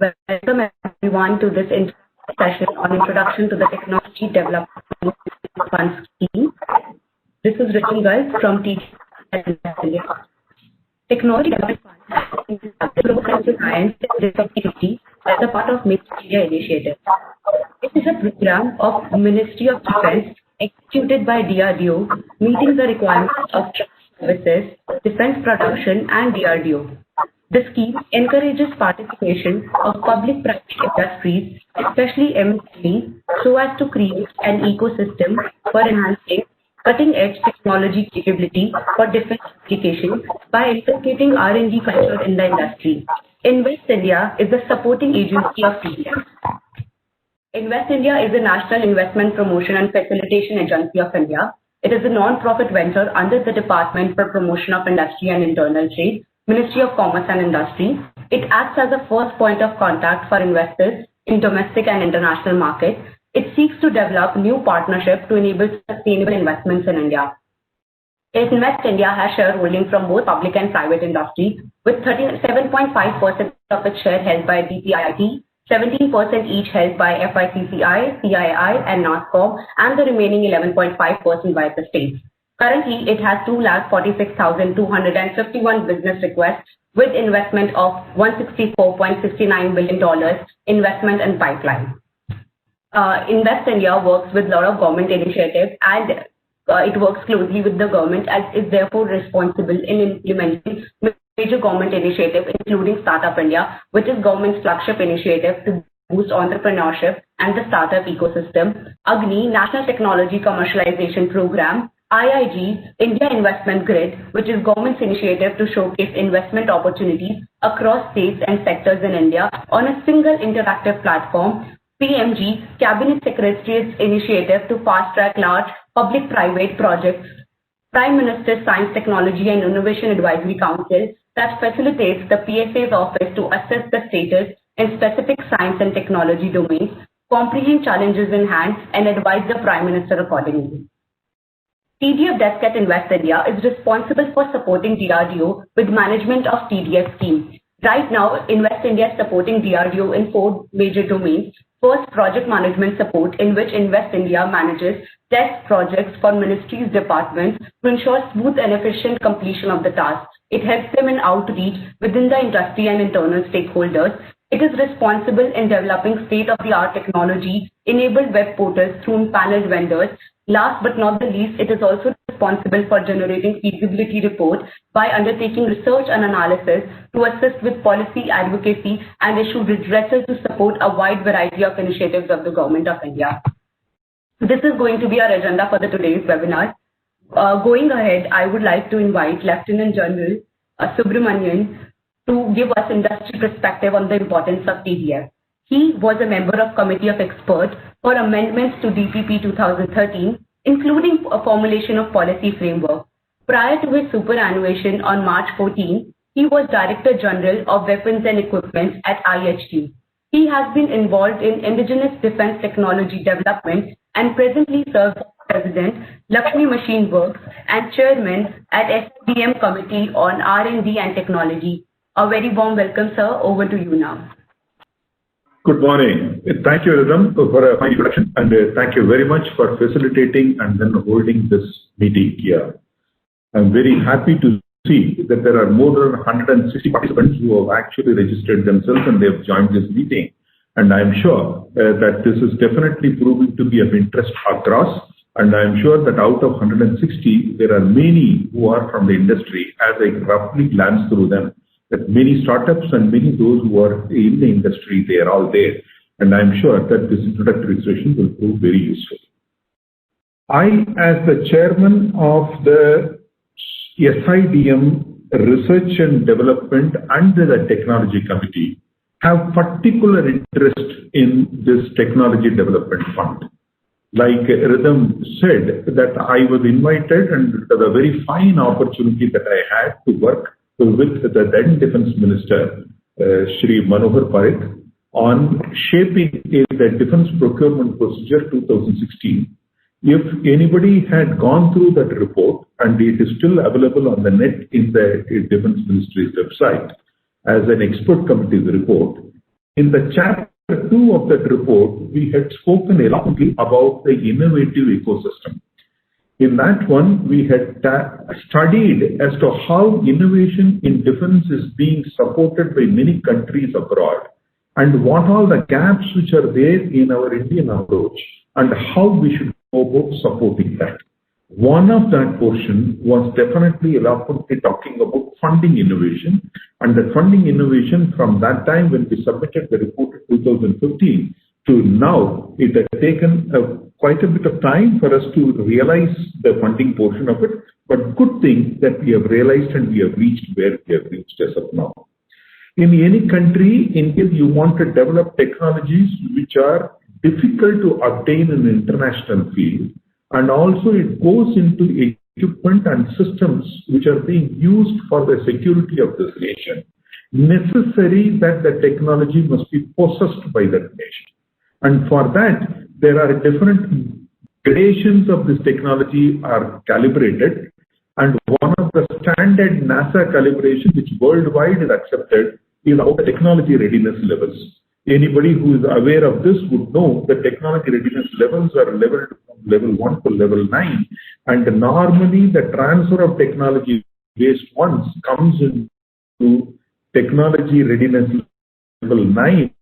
Welcome everyone to this session on Introduction to the Technology Development Fund Scheme. This is Readiness from TDF Scheme. Technology Development Fund is a global science as a part of Make India initiative. It is a program of Ministry of Defense executed by DRDO, meeting the requirements of services, defense production, and DRDO. The scheme encourages participation of public-private industries, especially MSMEs, so as to create an ecosystem for enhancing cutting-edge technology capability for defense applications by inculcating R&D culture in the industry. Invest India is the supporting agency of TDF. Invest India is a national investment promotion and facilitation agency of India. It is a non-profit venture under the Department for Promotion of Industry and Internal Trade, Ministry of Commerce and Industry. It acts as a first point of contact for investors in domestic and international markets. It seeks to develop new partnerships to enable sustainable investments in India. Invest India has shareholding from both public and private industry, with 37.5% of its share held by DPIIT, 17% each held by FICCI, CII, and NASCOM, and the remaining 11.5% by the states. Currently, it has 2,46,251 business requests with investment of $164.69 billion investment in pipeline. Invest India works with a lot of government initiatives and it works closely with the government and is therefore responsible in implementing major government initiatives, including Startup India, which is government's flagship initiative to boost entrepreneurship and the startup ecosystem, Agni, National Technology Commercialization Program, IIG, India Investment Grid, which is government's initiative to showcase investment opportunities across states and sectors in India on a single interactive platform, PMG, Cabinet Secretariat's initiative to fast-track large public-private projects, Prime Minister's Science, Technology and Innovation Advisory Council that facilitates the PSA's office to assess the status in specific science and technology domains, comprehend challenges in hand, and advise the Prime Minister accordingly. TDF Desk at Invest India is responsible for supporting DRDO with management of TDF Scheme. Right now, Invest India is supporting DRDO in 4 major domains. First, project management support, in which Invest India manages test projects for ministries' departments to ensure smooth and efficient completion of the task. It helps them in outreach within the industry and internal stakeholders. It is responsible in developing state-of-the-art technology, enabled web portals through paneled vendors. Last but not the least, it is also responsible for generating feasibility reports by undertaking research and analysis to assist with policy advocacy and issue redressals to support a wide variety of initiatives of the Government of India. This is going to be our agenda for today's webinar. Going ahead, I would like to invite Lieutenant General Subramanian to give us industry perspective on the importance of TDF. He was a member of Committee of Experts for amendments to DPP 2013, including a formulation of policy framework. Prior to his superannuation on March 14, he was Director General of Weapons and Equipment at IHT. He has been involved in indigenous defense technology development and presently serves as President, Lakshmi Machine Works, and Chairman at SIDM Committee on R&D and Technology. A very warm welcome, sir. Over to you now. Good morning. Thank you, Rhythm, for a fine introduction, and thank you very much for facilitating and then holding this meeting here. I'm very happy to see that there are more than 160 participants who have actually registered themselves and they have joined this meeting. And I'm sure that this is definitely proving to be of interest across. And I'm sure that out of 160, there are many who are from the industry. As I roughly glance through them, that many startups and many those who are in the industry, they are all there. And I'm sure that this introductory session will prove very useful. I, as the chairman of the SIDM Research and Development and the Technology Committee, have particular interest in this Technology Development Fund. Like Rhythm said, that I was invited and it was a very fine opportunity that I had to work with the then Defense Minister, Shri Manohar Parikh, on shaping the Defense Procurement Procedure 2016. If anybody had gone through that report, and it is still available on the net in the Defense Ministry's website, as an expert committee's report, In the chapter 2 of that report, we had spoken eloquently about the innovative ecosystem. In that one, we had studied as to how innovation in defense is being supported by many countries abroad, and what all the gaps which are there in our Indian approach, and how we should go about supporting that. One of that portion was definitely eloquently talking about funding innovation, and the funding innovation from that time when we submitted the report in 2015 to now, it has taken quite a bit of time for us to realize the funding portion of it, but good thing that we have realized and we have reached where we have reached as of now. In any country, in case you want to develop technologies which are difficult to obtain in the international field, and also it goes into equipment and systems which are being used for the security of this nation, necessary that the technology must be possessed by that nation. And for that, there are different gradations of this technology are calibrated, and one of the standard NASA calibration which worldwide is accepted is about the technology readiness levels. Anybody who is aware of this would know that technology readiness levels are leveled from level 1 to level 9, and normally the transfer of technology based ones comes into technology readiness level 9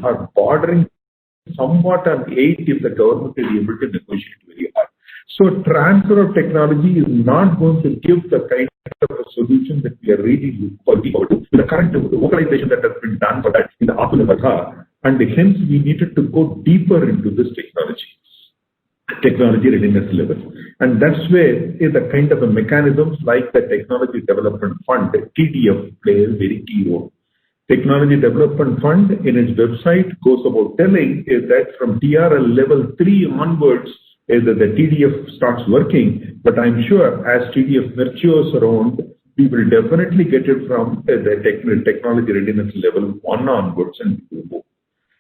are bordering somewhat on 8 if the government is able to negotiate very hard. So transfer of technology is not going to give the kind of a solution that we are really looking for with the current localization that has been done for that in the Atmanirbhar, and hence we needed to go deeper into this technology readiness level. And that's where the kind of a mechanisms like the Technology Development Fund, TDF, play a very key role. Technology Development Fund in its website goes about telling is that from TRL level 3 onwards is that the TDF starts working, but I'm sure as TDF matures around, we will definitely get it from the technology readiness level 1 onwards and move.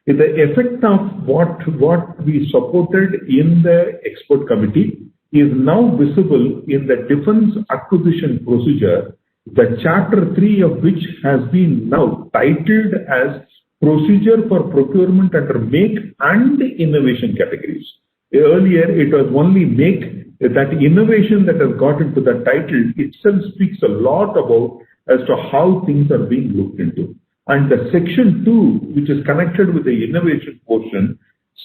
The effect of what we supported in the expert committee is now visible in the defense acquisition procedure, the chapter 3 of which has been now titled as Procedure for Procurement under Make and Innovation categories. Earlier, it was only make. That innovation that has got into the title itself speaks a lot about as to how things are being looked into. And the section 2, which is connected with the innovation portion,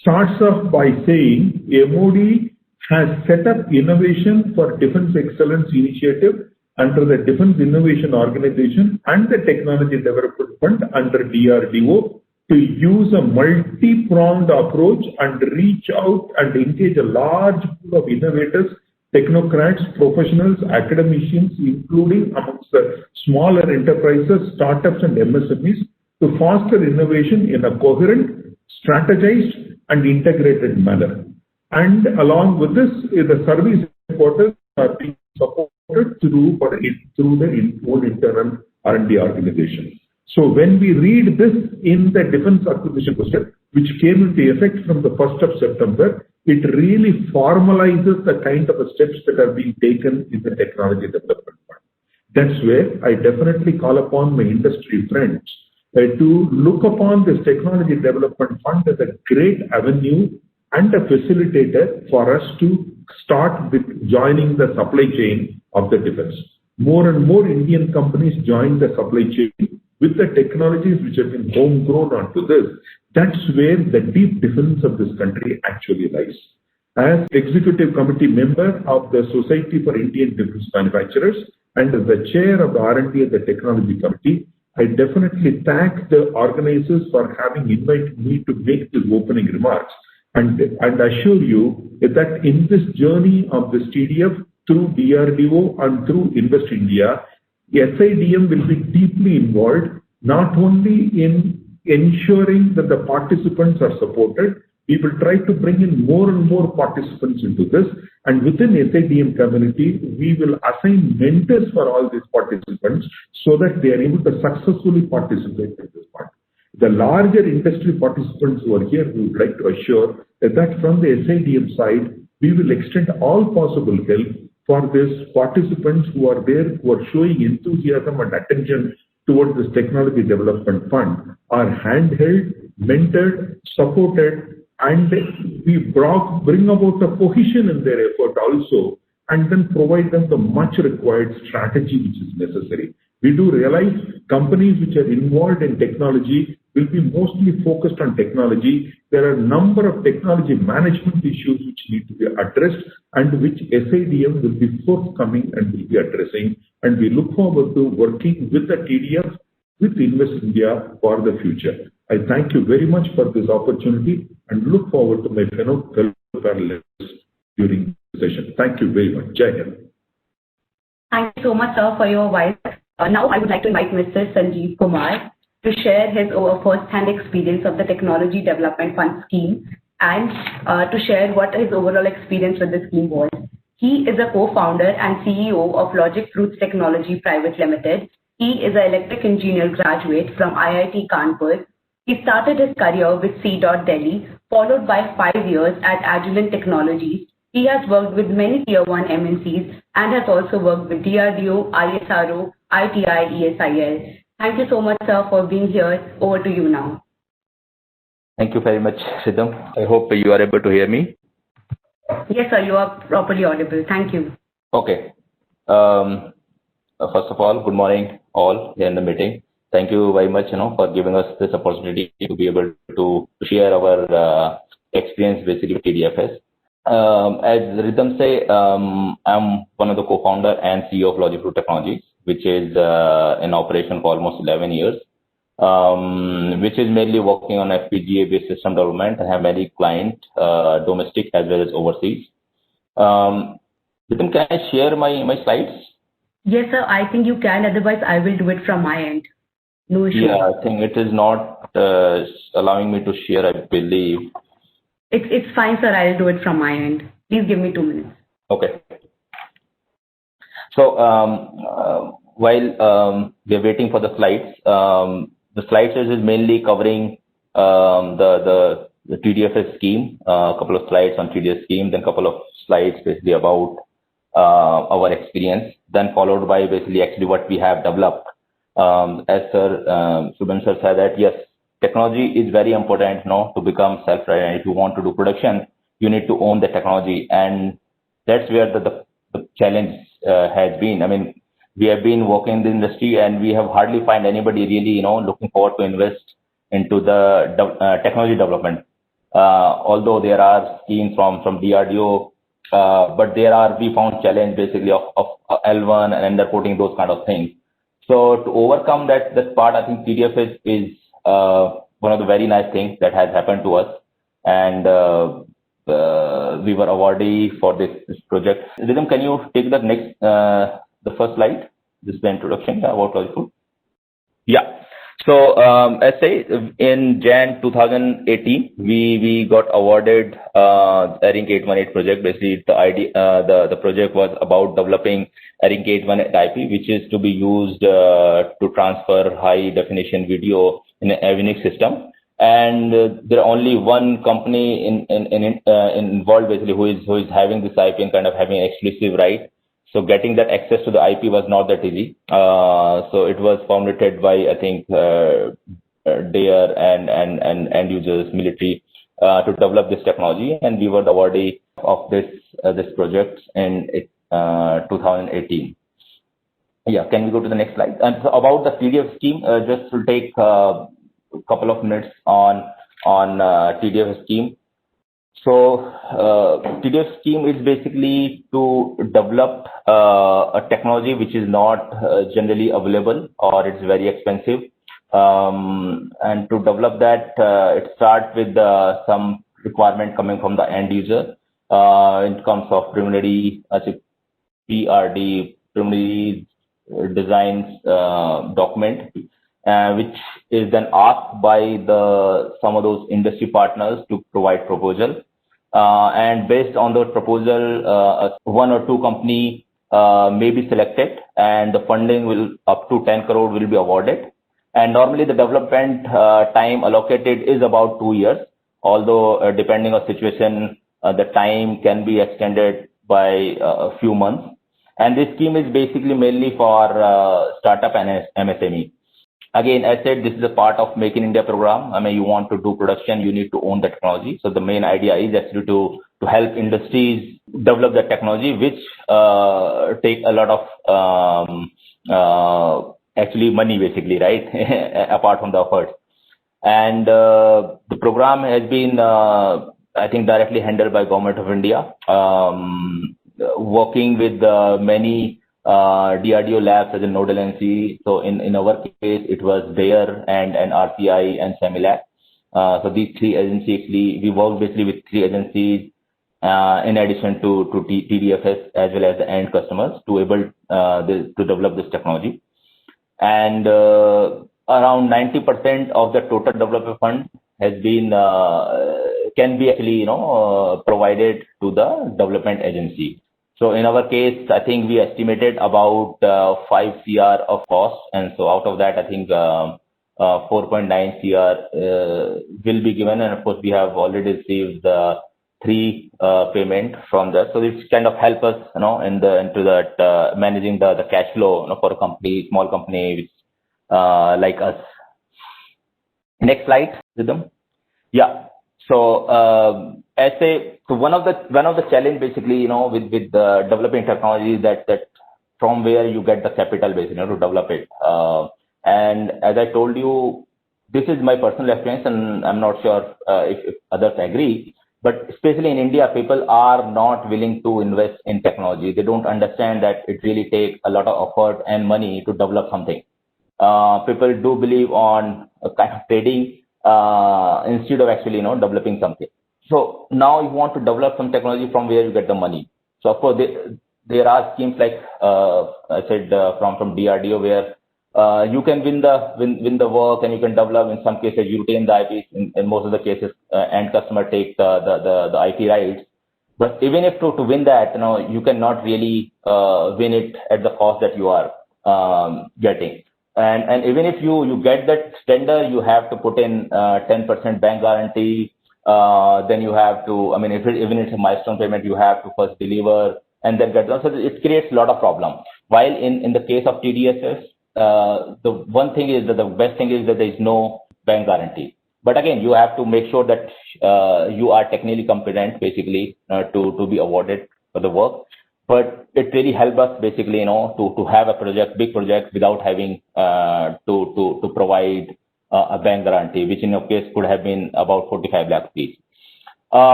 starts off by saying MOD has set up innovation for Defense Excellence Initiative under the Defense Innovation Organization and the Technology Development Fund under DRDO to use a multi-pronged approach and reach out and engage a large pool of innovators, technocrats, professionals, academicians, including amongst the smaller enterprises, startups and MSMEs to foster innovation in a coherent, strategized and integrated manner. And along with this, the service headquarters are being supported through the own internal R&D organization. So when we read this in the Defense Acquisition Procedure, which came into effect from the 1st of September, it really formalizes the kind of steps that are being taken in the Technology Development Fund. That's where I definitely call upon my industry friends to look upon this Technology Development Fund as a great avenue and a facilitator for us to start with joining the supply chain of the defense. More and more Indian companies join the supply chain with the technologies which have been homegrown onto this. That's where the deep defense of this country actually lies. As executive committee member of the Society for Indian Defense Manufacturers and as the chair of the R&D and the Technology Committee, I definitely thank the organizers for having invited me to make these opening remarks. And assure you that in this journey of this TDF through DRDO and through Invest India, SIDM will be deeply involved, not only in ensuring that the participants are supported. We will try to bring in more and more participants into this, and within SIDM community, we will assign mentors for all these participants so that they are able to successfully participate in this part. The larger industry participants who are here, we would like to assure that from the SIDM side, we will extend all possible help for these participants who are there, who are showing enthusiasm and attention towards this technology development fund are handheld, mentored, supported, and we bring about a cohesion in their effort also, and then provide them the much required strategy which is necessary. We do realize companies which are involved in technology will be mostly focused on technology. There are a number of technology management issues which need to be addressed and which SIDM will be forthcoming and will be addressing. And we look forward to working with the TDF, with Invest India for the future. I thank you very much for this opportunity and look forward to my fellow panelists during the session. Thank you very much. Jai Hind. Thank you so much, sir, for your advice. Now I would like to invite Mr. Sanjeev Kumar to share his first-hand experience of the Technology Development Fund scheme and to share what his overall experience with the scheme was. He is a co-founder and CEO of Logic Fruits Technology Private Limited. He is an electric engineer graduate from IIT Kanpur. He started his career with C.Delhi, followed by 5 years at Agilent Technologies. He has worked with many Tier 1 MNCs and has also worked with DRDO, ISRO, ITI, ESIL. Thank you so much, sir, for being here. Over to you now. Thank you very much, Siddham. I hope you are able to hear me. Yes, sir, you are properly audible. Thank you. Okay. First of all, good morning, all here in the meeting. Thank you very much, for giving us this opportunity to be able to share our experience basically with TDFS. As Rhythm say, I'm one of the co-founder and CEO of Logic Fruit Technologies, which is in operation for almost 11 years, which is mainly working on FPGA-based system development and have many clients, domestic as well as overseas. Rhythm, can I share my slides? Yes, sir, I think you can. Otherwise, I will do it from my end. No issue. Yeah, I think it is not allowing me to share, I believe. It's fine, sir. I'll do it from my end. Please give me 2 minutes. Okay. So while we're waiting for the slides is mainly covering the TDF scheme, a couple of slides on TDF scheme, then a couple of slides basically about our experience, then followed by basically actually what we have developed. As Sir Subhan sir said that yes, technology is very important to become self-reliant. If you want to do production, you need to own the technology, and that's where the challenge has been. I mean, we have been working in the industry and we have hardly find anybody really, looking forward to invest into the technology development. Although there are schemes from DRDO, but we found challenge basically of L1 and underquoting, those kind of things. So to overcome that part, I think TDF is one of the very nice things that has happened to us, and we were awardee for this project. Rhythm, can you take the next, the first slide? This is the introduction about Logic Fruit. Yeah. So as say in Jan 2018, we got awarded ARINC 818 project. Basically, the project was about developing ARINC 818 IP, which is to be used to transfer high definition video in an avionics system. And there are only one company involved basically who is having this IP and kind of having an exclusive right. So getting that access to the IP was not that easy. So it was formulated by, I think, DARE and end users, military, to develop this technology, and we were the awardee of this project in 2018. Yeah, can we go to the next slide? And so about the TDF scheme, just to take a couple of minutes on TDF scheme. So TDF scheme is basically to develop a technology which is not generally available or it's very expensive. And to develop that, it starts with some requirement coming from the end user in terms of preliminary PRD, preliminary designs document, which is then asked by some of those industry partners to provide proposal. And based on the proposal, one or two company may be selected, and the funding will up to 10 crore will be awarded. And normally the development time allocated is about 2 years, although depending on situation, the time can be extended by a few months. And this scheme is basically mainly for startup and MSME. Again, as said, this is a part of Make in India program. I mean, you want to do production, you need to own the technology. So the main idea is actually to help industries develop the technology, which take a lot of actually money, basically, right? Apart from the efforts. And the program has been, I think, directly handled by Government of India, working with many DRDO labs as a nodal agency. So in our case, it was Bayer and RCI and Semilac. So these three agencies, we work basically with three agencies in addition to TDFS as well as the end customers to able to develop this technology. And around 90% of the total development fund has been can be actually provided to the development agency. So in our case, I think we estimated about 5 CR of cost, and so out of that, I think 4.9 CR will be given, and of course we have already received the 3 payment from that. So this kind of help us, into that managing the cash flow, for a company, small company which, like us. Next slide, Rhythm. Yeah. So so one of the challenge basically, with the developing technology that from where you get the capital basically, to develop it. And as I told you, this is my personal experience, and I'm not sure if others agree. But especially in India, people are not willing to invest in technology. They don't understand that it really takes a lot of effort and money to develop something. People do believe on a kind of trading instead of actually, developing something. So now you want to develop some technology from where you get the money. So of course there are schemes like I said from DRDO where you can win the work and you can develop. In some cases you retain the IPs. In most of the cases, end customer takes the IP rights. But even if to win that, you cannot really win it at the cost that you are getting. And even if you get that tender, you have to put in 10% bank guarantee. Then you have to, even it's a milestone payment, you have to first deliver and then get done. So it creates a lot of problem. While in the case of TDSS, the one thing is that the best thing is that there is no bank guarantee. But again, you have to make sure that you are technically competent, basically, to be awarded for the work. But it really helps us basically, to have a big project without having to provide a bank guarantee, which in your case could have been about 45 lakh rupees.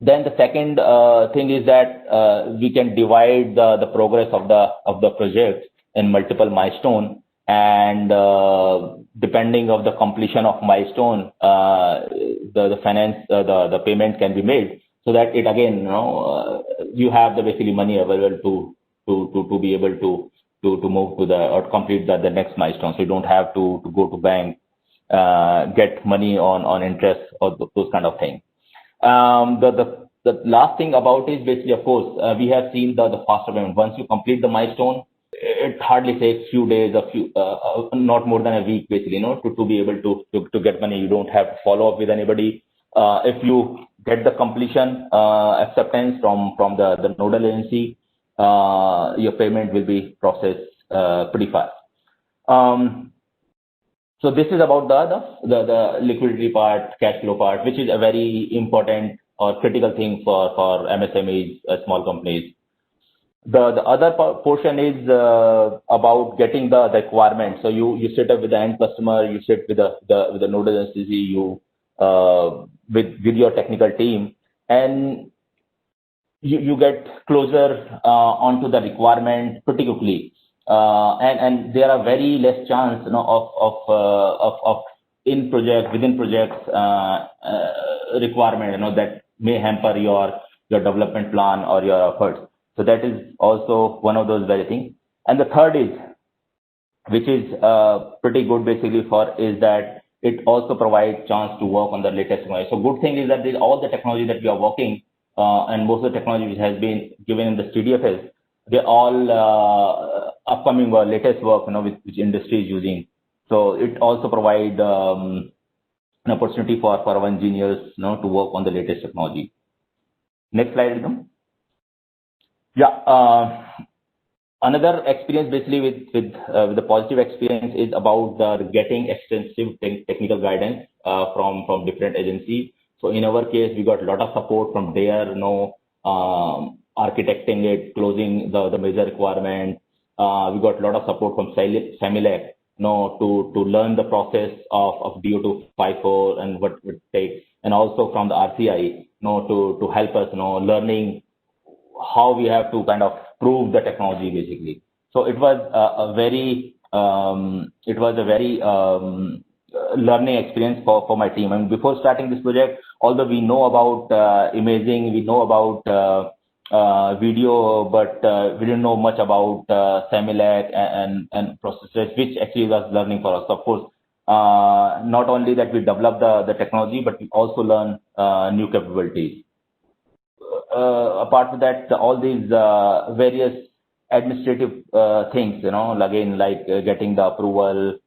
Then the second thing is that we can divide the progress of the project in multiple milestones, and depending of the completion of milestone, the payment can be made, so that it again, you have the basically money available to be able to move to or complete the next milestone. So you don't have to go to bank, get money on interest or those kind of things. The last thing about is basically, of course, we have seen the faster payment. Once you complete the milestone, it hardly takes few days, not more than a week, basically, to be able to get money. You don't have to follow up with anybody. If you get the completion acceptance from the nodal agency, your payment will be processed pretty fast. So this is about the liquidity part, cash flow part, which is a very important or critical thing for MSMEs, small companies. The other portion is about getting the requirement. So you sit up with the end customer, you sit with the nodal agency, with your technical team, and you get closer onto the requirement pretty quickly. And there are very less chance, of within projects requirement, that may hamper your development plan or your efforts. So that is also one of those very things. And the third is, which is pretty good basically is that it also provides chance to work on the latest technology. So good thing is that all the technology that we are working, and most of the technology which has been given in the TDFS, they're all upcoming or latest work, which industry is using. So it also provides an opportunity for our engineers, to work on the latest technology. Next slide, Rhythm. Yeah. Another experience basically with the positive experience is about getting extensive technical guidance from different agencies. So in our case, we got a lot of support from there, architecting it, closing the major requirement. We got a lot of support from SEMILEC, to learn the process of DO254 and what it takes, and also from the RCI, to help us, learning how we have to kind of prove the technology basically. So it was a very learning experience for my team. And before starting this project, although we know about imaging, we know about video, but we didn't know much about SEMILEC and processes, which actually was learning for us. Of course, not only that we develop the technology, but we also learn new capabilities. Apart from that, all these various administrative things, again, like getting the approval,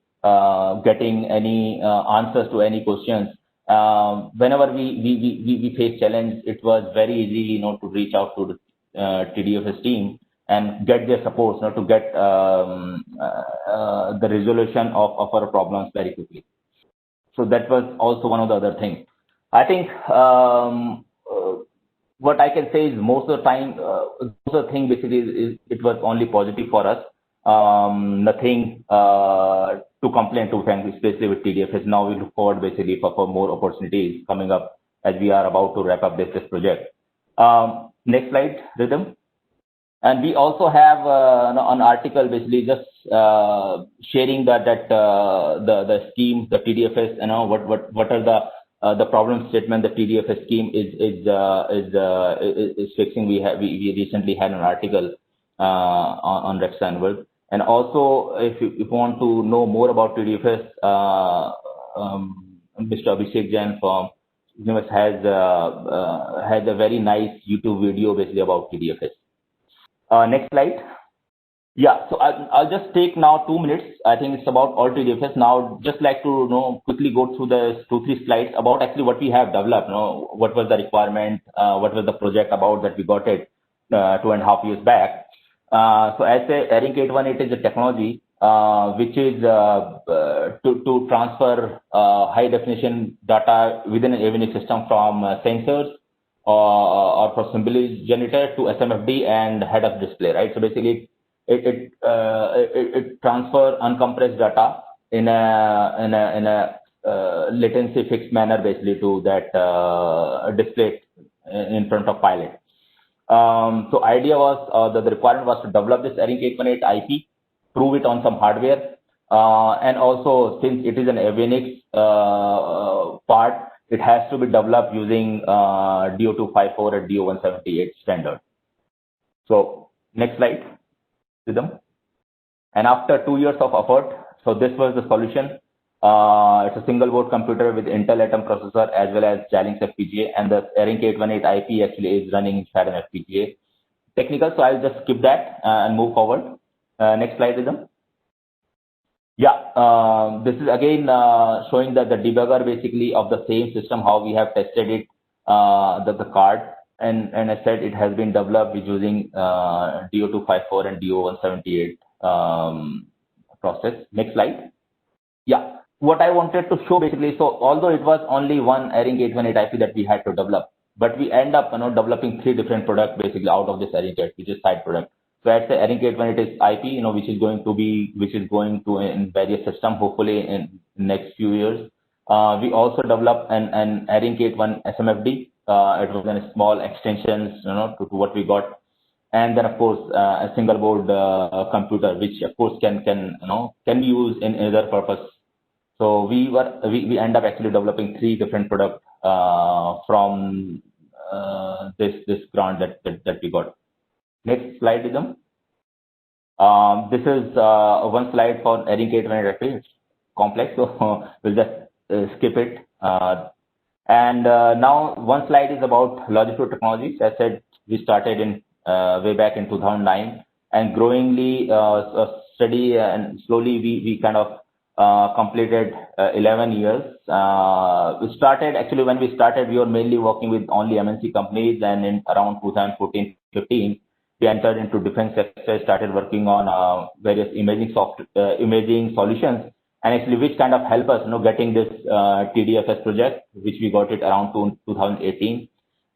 getting any answers to any questions. Whenever we face challenge, it was very easy, to reach out to the TDF team and get their support, to get the resolution of our problems very quickly. So that was also one of the other things. I think what I can say is most of the time, basically is it was only positive for us. Nothing to complain to, frankly, especially with TDF. Now we look forward basically for more opportunities coming up as we are about to wrap up this project. Next slide, Rhythm. And we also have an article basically just sharing that the scheme, the TDFS, what are the problem statement the TDF scheme is fixing. We recently had an article on Rex and World. And also, if you want to know more about TDFS, Mr. Abhishek Jain from Readiness has a very nice YouTube video basically about TDFS. Next slide. Yeah, so I'll just take now 2 minutes. I think it's about all TDFS. Now, just like to quickly go through the 2-3 slides about actually what we have developed. What was the requirement? What was the project about that we got it 2.5 years back? So as a Airing 818 is a technology which is to transfer high definition data within an avionics system from sensors or from symbol generator to SMFD and head-up display, right? So basically, it transfer uncompressed data in a latency fixed manner basically to that display in front of pilot. So idea was the requirement was to develop this Airing 818 IP, prove it on some hardware, and also since it is an avionics part, it has to be developed using DO254 and DO178 standard. So next slide. Them. And after 2 years of effort, so this was the solution. It's a single board computer with Intel Atom processor as well as Xilinx FPGA, and the Airing 818 IP actually is running inside an FPGA. Technical, so I'll just skip that and move forward. Next slide, Rhythm. Yeah, this is again showing that the debugger basically of the same system, how we have tested it, the card. And I said it has been developed using DO254 and DO178 process. Next slide. Yeah, what I wanted to show basically, so although it was only one Airing 818 IP that we had to develop, but we end up developing 3 different products basically out of this Airing 8, which is side product. So at the Airing 818 IP, which is going to in various systems, hopefully in next few years. We also developed an Airing 81 SMFD. It was a small extensions, to what we got, and then of course a single board computer, which of course can be used in other purpose. So we end up actually developing 3 different products from this grant that we got. Next slide, Rhythm. This is one slide for Airing 818 IP. It's complex, so we'll just skip it. And now one slide is about Logitech technologies. As I said, we started in way back in 2009, and growingly, steady and slowly we kind of completed 11 years. We started actually we were mainly working with only MNC companies, and in around 2014-15, we entered into defense sector, started working on various imaging solutions, and actually which kind of help us, getting this TDFS project, which we got it around 2018.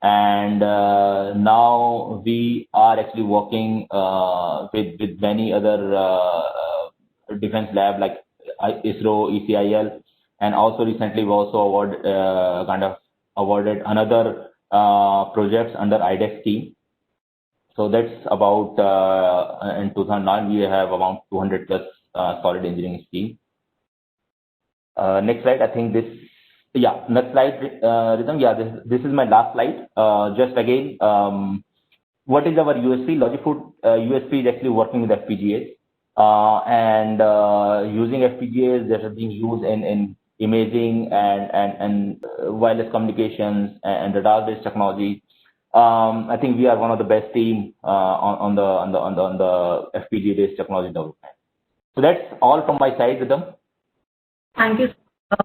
And now we are actually working with many other defense lab like ISRO, ECIL, and also recently we also awarded another projects under IDEX scheme. So that's about in 2009 we have about 200 plus solid engineering scheme. Next slide, I think this. Yeah, next slide, Rhythm. Yeah, this is my last slide. Just again, what is our USP? Logifood USP is actually working with FPGAs and using FPGAs that are being used in imaging and wireless communications and radar-based technology. I think we are one of the best team on the FPGA-based technology development. So that's all from my side, Rhythm. Thank you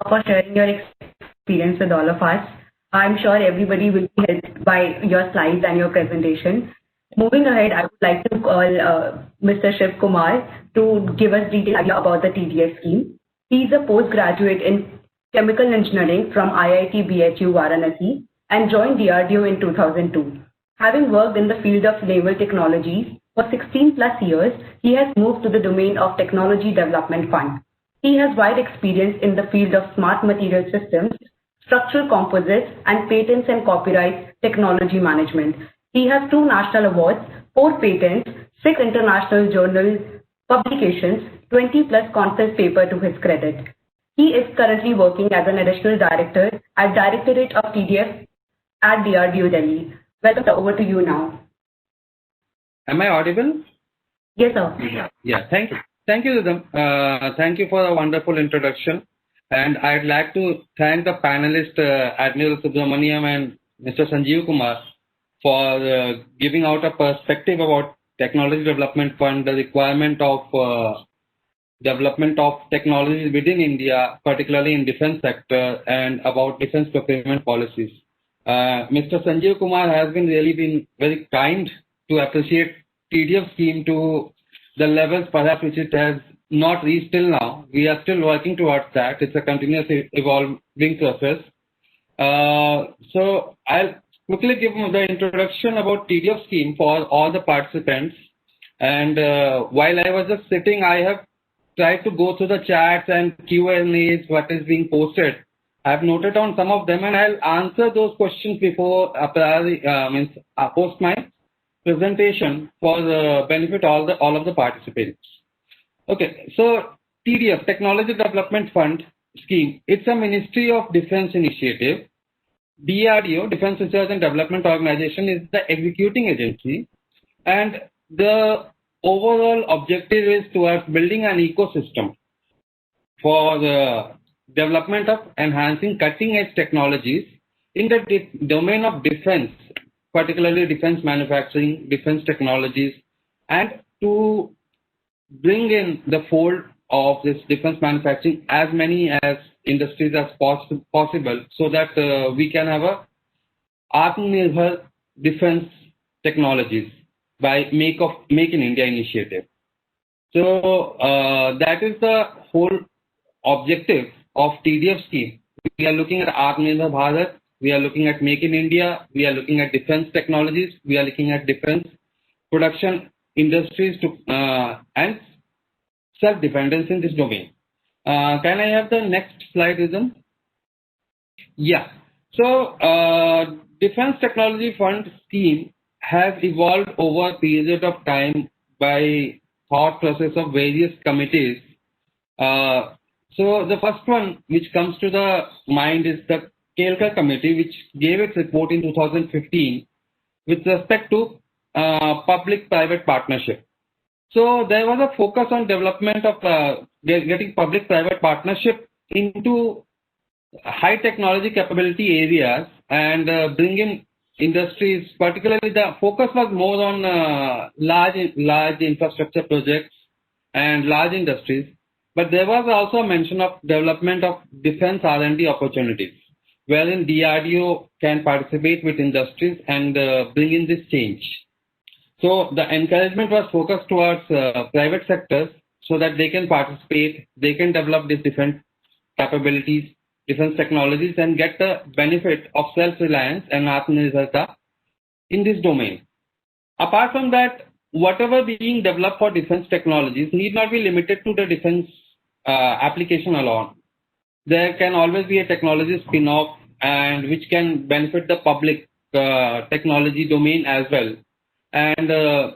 for sharing your experience with all of us. I'm sure everybody will be helped by your slides and your presentation. Moving ahead, I would like to call Mr. Shiv Kumar to give us detailed idea about the TDF scheme. He is a postgraduate in chemical engineering from IIT BHU Varanasi and joined DRDO in 2002. Having worked in the field of naval technologies for 16 plus years, he has moved to the domain of Technology Development Fund. He has wide experience in the field of smart material systems, structural composites, and patents and copyright technology management. He has 2 national awards, 4 patents, 6 international journal publications, 20 plus conference paper to his credit. He is currently working as an additional director at Directorate of TDF at DRDO Delhi. Welcome, over to you now. Am I audible? Yes, sir. Yeah, thank you. Thank you, Rhythm. Thank you for a wonderful introduction. And I'd like to thank the panelists, Admiral Subramaniam and Mr. Sanjeev Kumar, for giving out a perspective about Technology Development Fund, the requirement of development of technologies within India, particularly in defense sector, and about defense procurement policies. Mr. Sanjeev Kumar has been very kind to appreciate TDF scheme to the levels perhaps which it has not reached till now. We are still working towards that. It's a continuous evolving process. So I'll quickly give the introduction about TDF scheme for all the participants. And while I was just sitting, I have tried to go through the chats and Q&As, what is being posted. I've noted down some of them and I'll answer those questions before post my presentation for the benefit all of the participants. Okay, so TDF, Technology Development Fund scheme, it's a Ministry of Defense initiative. DRDO, Defense Research and Development Organization, is the executing agency, and the overall objective is towards building an ecosystem for the development of enhancing cutting-edge technologies in the domain of defense, particularly defense manufacturing, defense technologies, and to bring in the fold of this defense manufacturing as many as industries as possible, so that we can have a Atmanirbhar defense technologies by Make in India initiative. So that is the whole objective of TDF scheme. We are looking at Atmanirbhar Bharat, we are looking at Make in India, we are looking at defense technologies, we are looking at defense production industries to and self-dependence in this domain. Can I have the next slide, Rhythm? Yeah. So Defense Technology Fund scheme has evolved over a period of time by thought process of various committees. So the first one which comes to the mind is the Kelkar committee, which gave its report in 2015 with respect to public-private partnership. So there was a focus on development of getting public-private partnership into high technology capability areas and bringing industries, particularly the focus was more on large infrastructure projects and large industries. But there was also a mention of development of defense R&D opportunities, wherein DRDO can participate with industries and bring in this change. So the encouragement was focused towards private sectors so that they can participate, they can develop these different capabilities, different technologies, and get the benefit of self-reliance and Atmanirbharta in this domain. Apart from that, whatever being developed for defense technologies need not be limited to the defense application alone. There can always be a technology spin-off and which can benefit the public technology domain as well, and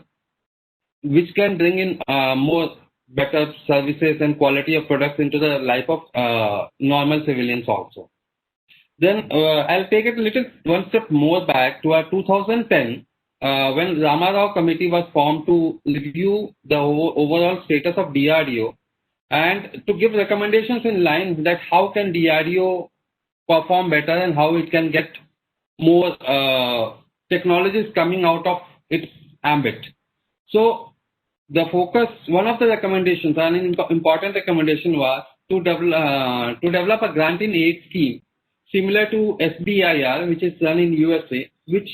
which can bring in more better services and quality of products into the life of normal civilians also. Then I'll take it a little one step more back to our 2010 when Ramarao committee was formed to review the overall status of DRDO and to give recommendations in line that how can DRDO perform better and how it can get more technologies coming out of its ambit. So the focus, one of the recommendations, an important recommendation was to develop a grant in aid scheme similar to SBIR, which is run in USA, which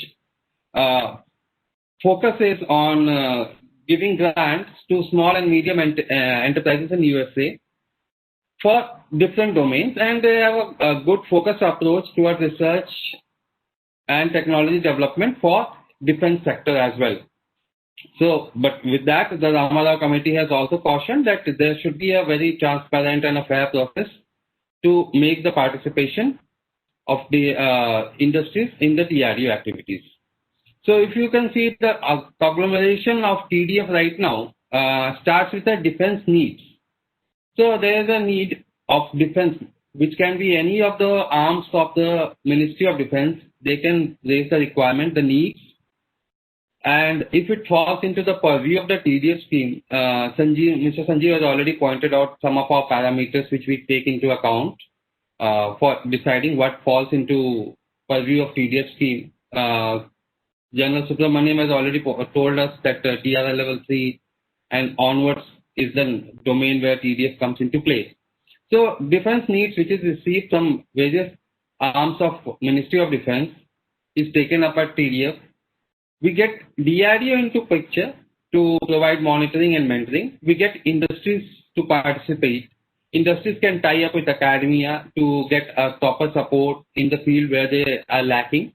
focuses on giving grants to small and medium enterprises in USA for different domains, and they have a good focused approach towards research and technology development for defense sector as well. So, but with that, the Ramarao committee has also cautioned that there should be a very transparent and a fair process to make the participation of the industries in the DRDO activities. So if you can see the conglomeration of TDF right now starts with the defense needs. So there is a need of defense, which can be any of the arms of the Ministry of Defense. They can raise the requirement, the needs. And if it falls into the purview of the TDF scheme, Mr. Sanjeev has already pointed out some of our parameters which we take into account for deciding what falls into purview of TDF scheme. General Subramaniam has already told us that TRL level 3 and onwards is the domain where TDF comes into play. So defense needs, which is received from various arms of Ministry of Defense, is taken up at TDF. We get DRDO into picture to provide monitoring and mentoring. We get industries to participate. Industries can tie up with academia to get a proper support in the field where they are lacking.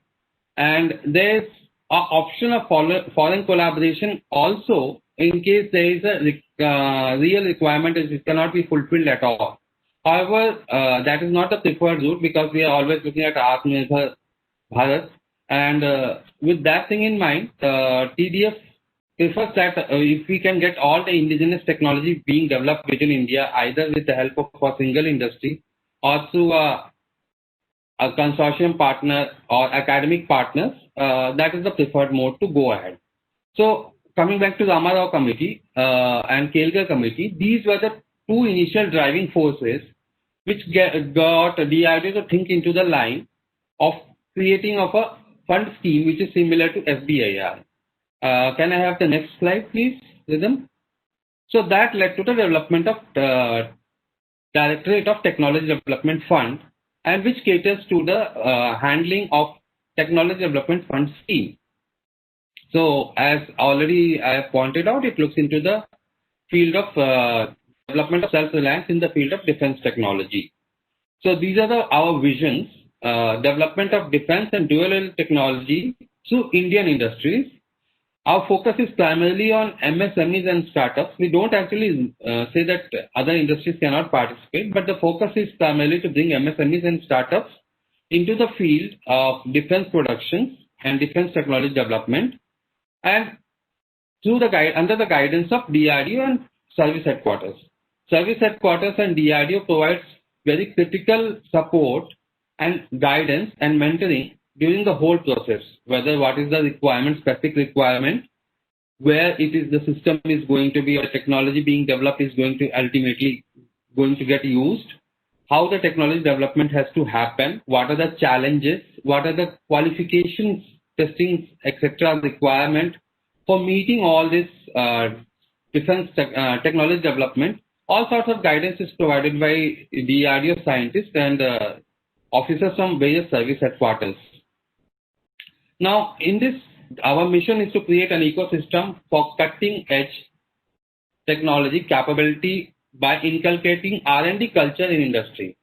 And there's an option of foreign collaboration also in case there is a real requirement that it cannot be fulfilled at all. However, that is not the preferred route because we are always looking at Atmanirbhar Bharat. And with that thing in mind, TDF prefers that if we can get all the indigenous technology being developed within India, either with the help of a single industry or through a consortium partner or academic partners, that is the preferred mode to go ahead. So coming back to the Ramarao committee and Kelkar committee, these were the two initial driving forces which got DRDO to think into the line of creating of a fund scheme which is similar to SBIR. Can I have the next slide, please, Rhythm? So that led to the development of Directorate of Technology Development Fund, and which caters to the handling of Technology Development Fund scheme. So as already I have pointed out, it looks into the field of development of self-reliance in the field of defense technology. So these are our visions. Development of defense and dual technology through Indian industries. Our focus is primarily on MSMEs and startups. We don't actually say that other industries cannot participate, but the focus is primarily to bring MSMEs and startups into the field of defense productions and defense technology development, and through the under the guidance of DRDO and service headquarters. Service headquarters and DRDO provides very critical support and guidance and mentoring during the whole process, whether what is the requirement, specific requirement, where it is the system is going to be or technology being developed is going to ultimately going to get used, how the technology development has to happen, what are the challenges, what are the qualifications, testing, etc. requirement for meeting all this defense technology development. All sorts of guidance is provided by DRDO scientists and officers from various service headquarters. Now, in this our mission is to create an ecosystem for cutting edge technology capability by inculcating R&D culture in industry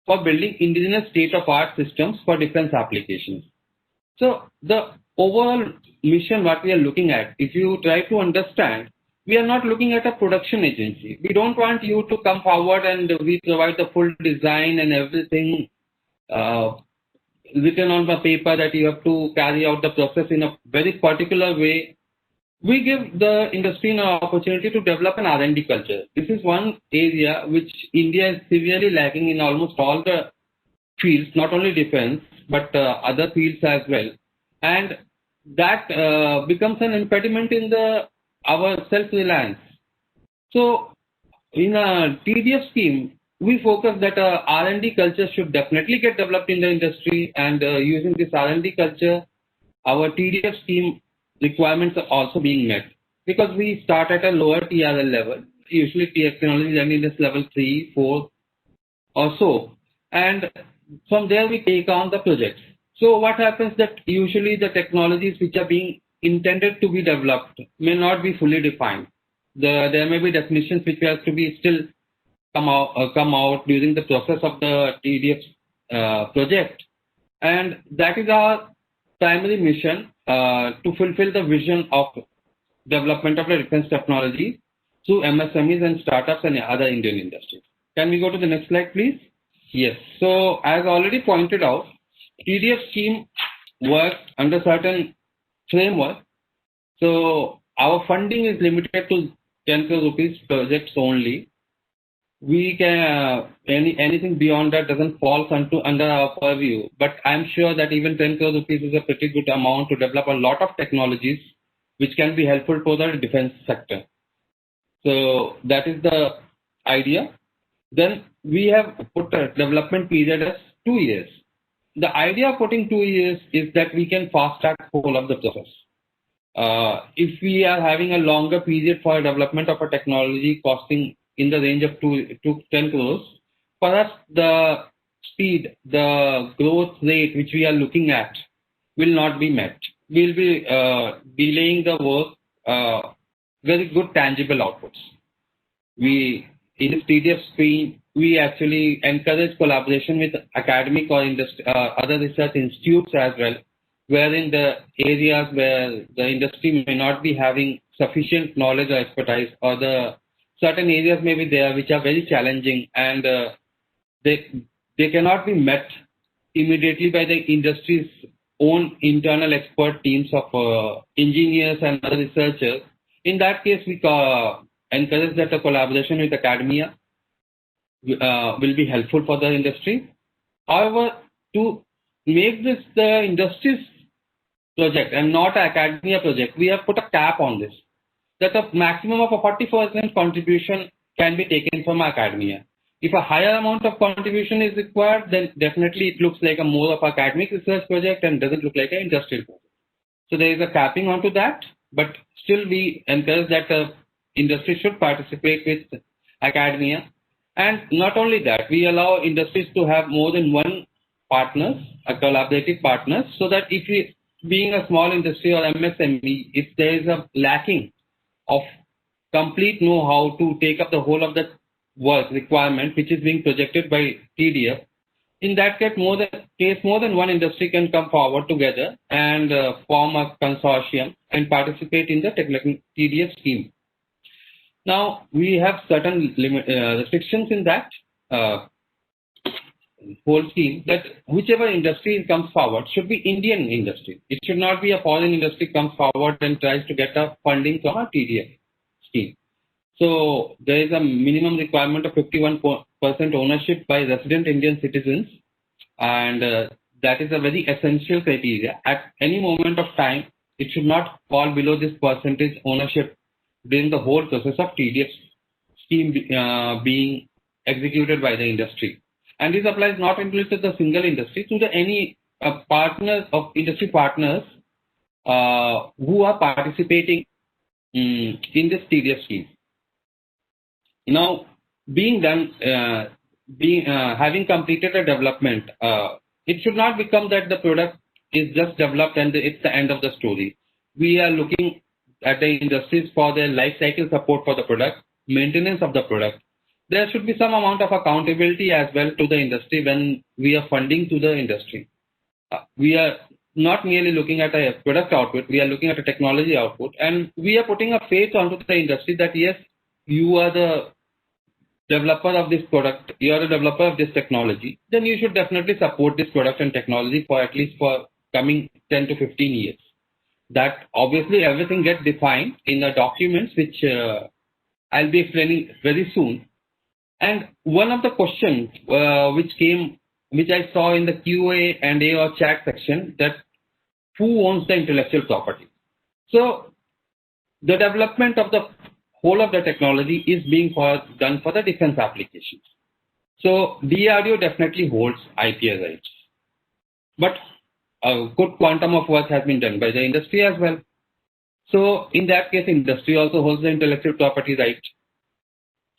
for building indigenous state-of-art systems for defense applications. So the overall mission what we are looking at, if you try to understand, we are not looking at a production agency. We don't want you to come forward and we provide the full design and everything written on the paper that you have to carry out the process in a very particular way. We give the industry an opportunity to develop an R&D culture. This is one area which India is severely lacking in almost all the fields, not only defense, but other fields as well. And that becomes an impediment in our self-reliance. So in a TDF scheme, we focus that R&D culture should definitely get developed in the industry, and using this R&D culture, our TDF scheme requirements are also being met, because we start at a lower TRL level, usually technology readiness level 3, 4 or so, and from there we take on the projects. So what happens that usually the technologies which are being intended to be developed may not be fully defined. There may be definitions which have to be still come out during the process of the TDF project, and that is our primary mission to fulfill the vision of development of the defense technology through MSMEs and startups and other Indian industries. Can we go to the next slide, please? Yes. So as already pointed out, TDF scheme works under certain framework. So our funding is limited to 10 crore rupees projects only. We can anything beyond that doesn't fall under our purview, but I'm sure that even 10 crore rupees is a pretty good amount to develop a lot of technologies which can be helpful for the defense sector. So that is the idea. Then we have put a development period as 2 years. The idea of putting 2 years is that we can fast track whole of the process. If we are having a longer period for development of a technology costing in the range of 2 to 10 crores, for us the speed, the growth rate which we are looking at will not be met. We'll be delaying the work, very good tangible outputs. In this TDF scheme, we actually encourage collaboration with academic or other research institutes as well, wherein the areas where the industry may not be having sufficient knowledge or expertise, or the certain areas may be there which are very challenging, and they cannot be met immediately by the industry's own internal expert teams of engineers and other researchers. In that case, we encourage that the collaboration with academia will be helpful for the industry. However, to make this the industry's project and not an academia project, we have put a cap on this, that a maximum of a 40% contribution can be taken from academia. If a higher amount of contribution is required, then definitely it looks like a more of academic research project and doesn't look like an industrial project. So there is a capping onto that, but still we encourage that the industry should participate with academia. And not only that, we allow industries to have more than one partners, a collaborative partners, so that if we, being a small industry or MSME, if there is a lacking of complete know-how to take up the whole of the work requirement which is being projected by TDF, in that case more than one industry can come forward together and form a consortium and participate in the TDF scheme. Now we have certain restrictions in that whole scheme, that whichever industry comes forward should be Indian industry. It should not be a foreign industry comes forward and tries to get a funding from a TDF scheme. So there is a minimum requirement of 51% ownership by resident Indian citizens, and that is a very essential criteria. At any moment of time, it should not fall below this percentage ownership during the whole process of TDF scheme being executed by the industry. And this applies not only to the single industry, to the any partners of industry partners who are participating in this TDF scheme. Now, having completed a development, it should not become that the product is just developed and it's the end of the story. We are looking at the industries for their life cycle support for the product, maintenance of the product. There should be some amount of accountability as well to the industry when we are funding to the industry. We are not merely looking at a product output, we are looking at a technology output, and we are putting a faith onto the industry that yes, you are the developer of this product, you are the developer of this technology, then you should definitely support this product and technology for at least for coming 10 to 15 years. That obviously everything gets defined in the documents which I'll be explaining very soon. And one of the questions which I saw in the Q&A or chat section, that who owns the intellectual property? So the development of the whole of the technology is being done for the defense applications. So DRDO definitely holds IP rights, but a good quantum of work has been done by the industry as well. So in that case, industry also holds the intellectual property rights.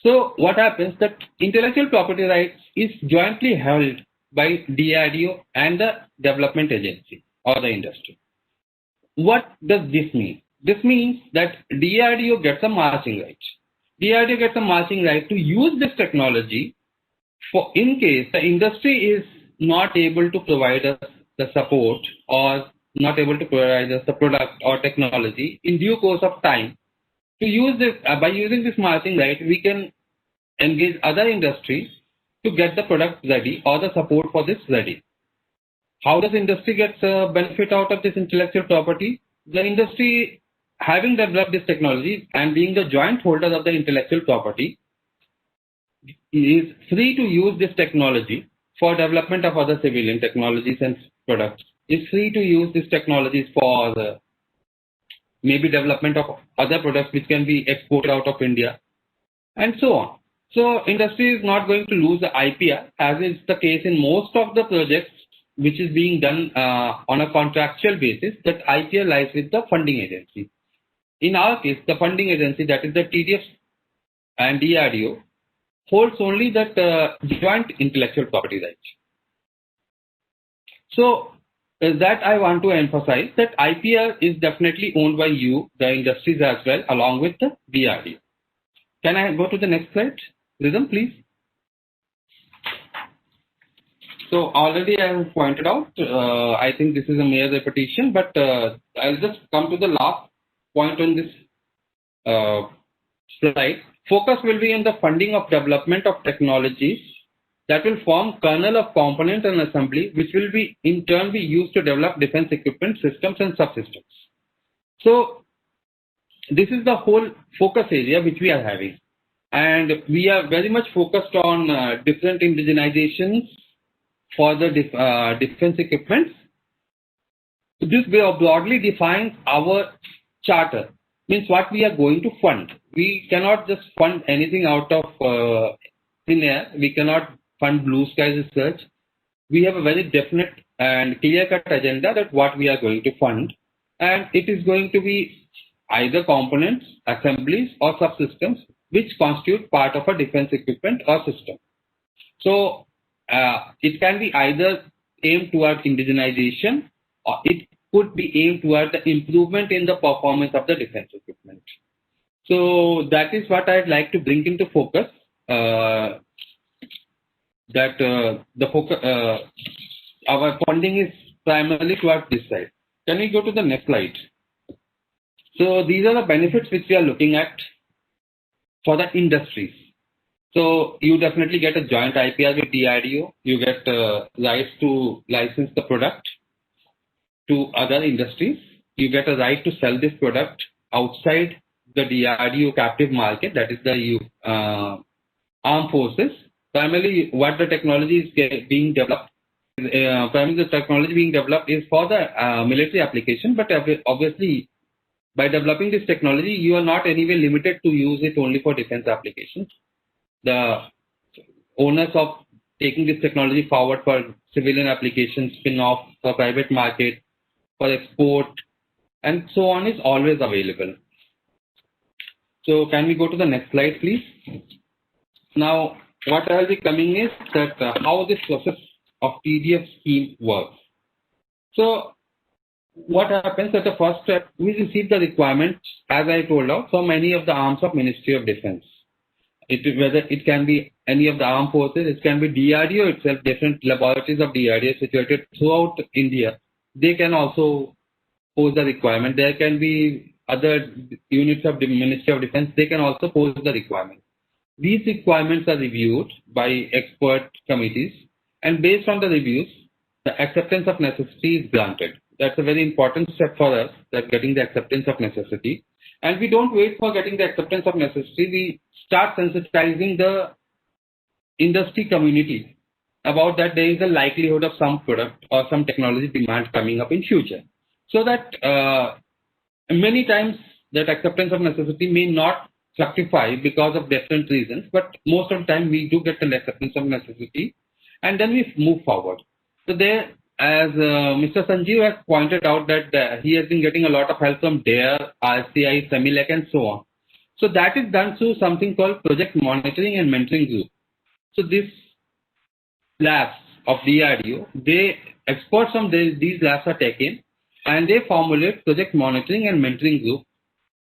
So what happens that intellectual property rights is jointly held by DRDO and the development agency or the industry. What does this mean? This means that DRDO gets a marching right. DRDO gets a marching right to use this technology for in case the industry is not able to provide us the support or not able to provide us the product or technology in due course of time. To use this, by using this marching right, we can engage other industries to get the product ready or the support for this ready. How does industry get benefit out of this intellectual property? The industry, having developed this technology and being the joint holder of the intellectual property, is free to use this technology for development of other civilian technologies and products. Is free to use these technologies for maybe development of other products which can be exported out of India, and so on. So industry is not going to lose the IPR, as is the case in most of the projects which is being done on a contractual basis, that IPR lies with the funding agency. In our case, the funding agency, that is the TDF and DRDO, holds only that joint intellectual property rights. So that I want to emphasize that IPR is definitely owned by you, the industries as well, along with the DRDO. Can I go to the next slide? Rhythm, please. So already I have pointed out, I think this is a mere repetition, but I'll just come to the last point on this slide. Focus will be on the funding of development of technologies that will form kernel of component and assembly, which will be in turn be used to develop defense equipment systems and subsystems. So this is the whole focus area which we are having. And we are very much focused on different indigenizations for the defense equipment. This broadly defines our charter, means what we are going to fund. We cannot just fund anything out of thin air. We cannot fund blue sky research. We have a very definite and clear-cut agenda that what we are going to fund, and it is going to be either components, assemblies, or subsystems which constitute part of a defense equipment or system. So it can be either aimed towards indigenization, or it could be aimed towards the improvement in the performance of the defense equipment. So that is what I'd like to bring into focus. Our funding is primarily towards this side. Can we go to the next slide? So these are the benefits which we are looking at for the industries. So you definitely get a joint IPR with DRDO. You get rights to license the product to other industries. You get a right to sell this product outside the DRDO captive market, that is the armed forces. Primarily, what the technology is being developed, primarily the technology being developed is for the military application, but obviously by developing this technology, you are not anyway limited to use it only for defense applications. The owners of taking this technology forward for civilian applications, spin-off, for private market, for export, and so on is always available. So can we go to the next slide, please? Now, what I will be coming is that how this process of TDF scheme works. So what happens at the first step, we receive the requirements, as I told out, from any of the arms of Ministry of Defense. Whether it can be any of the armed forces, it can be DRDO itself, different laboratories of DRDO situated throughout India. They can also pose the requirement. There can be other units of the Ministry of Defense, they can also pose the requirement. These requirements are reviewed by expert committees, and based on the reviews, the acceptance of necessity is granted. That's a very important step for us, that getting the acceptance of necessity. And we don't wait for getting the acceptance of necessity. We start sensitizing the industry community about that there is a likelihood of some product or some technology demand coming up in future. So that many times that acceptance of necessity may not fructify because of different reasons, but most of the time we do get an acceptance of necessity, and then we move forward. So there, as Mr. Sanjeev has pointed out, that he has been getting a lot of help from DARE, RCI, Semilec, and so on. So that is done through something called Project Monitoring and Mentoring Group. So these labs of DRDO, experts from these labs are taken and they formulate Project Monitoring and Mentoring Group,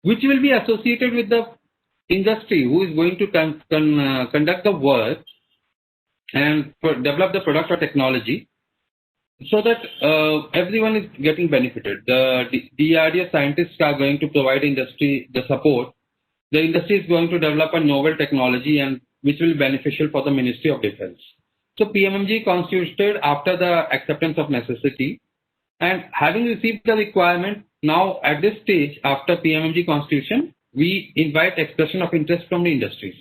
which will be associated with the industry who is going to conduct the work and develop the product or technology, so that everyone is getting benefited. The DRDO scientists are going to provide industry the support. The industry is going to develop a novel technology and which will be beneficial for the Ministry of Defense. So PMMG constituted after the acceptance of necessity, and having received the requirement, now at this stage after PMMG constitution, we invite expression of interest from the industries.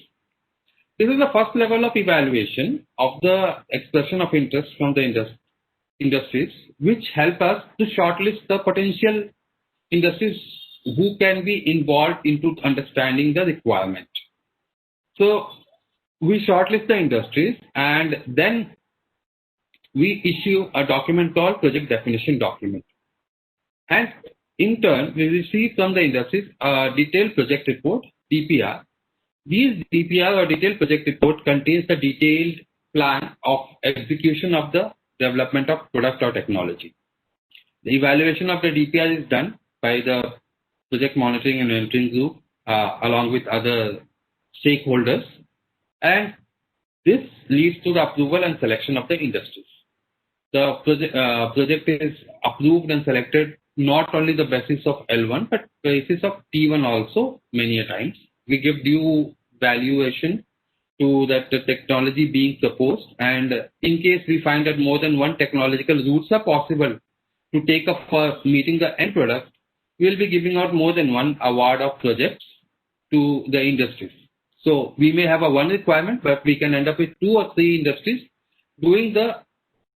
This is the first level of evaluation of the expression of interest from the industries, which help us to shortlist the potential industries who can be involved into understanding the requirement. So we shortlist the industries and then we issue a document called Project Definition Document. And in turn, we receive from the industries a detailed project report, DPR. These DPR or detailed project report contains the detailed plan of execution of the development of product or technology. The evaluation of the DPR is done by the Project Monitoring and Mentoring Group along with other stakeholders, and this leads to the approval and selection of the industries. The project is approved and selected not only the basis of L1 but basis of T1 also many a times. We give due valuation to that the technology being proposed, and in case we find that more than one technological routes are possible to take up for meeting the end product, we will be giving out more than one award of projects to the industries. So we may have a one requirement, but we can end up with 2 or 3 industries doing the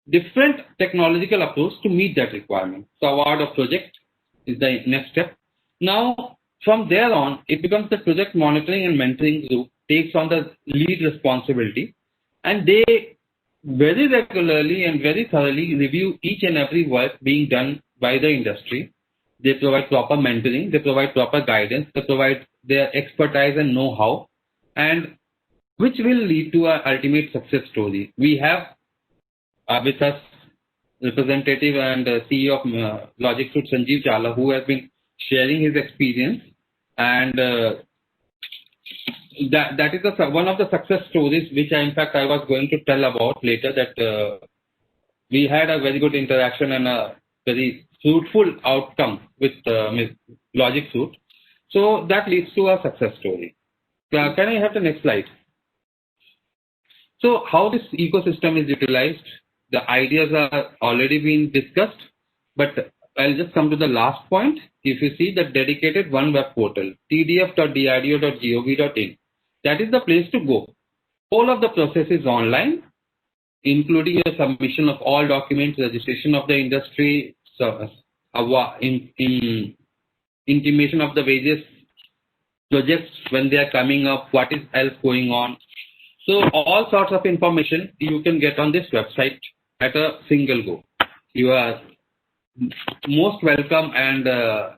different technological approach to meet that requirement. So award of project is the next step. Now from there on, it becomes the Project Monitoring and Mentoring Group takes on the lead responsibility, and they very regularly and very thoroughly review each and every work being done by the industry. They provide proper mentoring, they provide proper guidance, they provide their expertise and know-how, and which will lead to an ultimate success story. We have with us representative and CEO of Logic Suite, Sanjeev Chawla, who has been sharing his experience, and that is one of the success stories which in fact I was going to tell about later, that we had a very good interaction and a very fruitful outcome with Logic Suite. So that leads to a success story. Can I have the next slide? So how this ecosystem is utilized, the ideas are already been discussed, but I'll just come to the last point. If you see the dedicated one web portal, tdf.drdo.gov.in, that is the place to go. All of the process is online, including your submission of all documents, registration of the industry, intimation of the various projects when they are coming up, what is else going on. So all sorts of information you can get on this website at a single go. You are most welcome and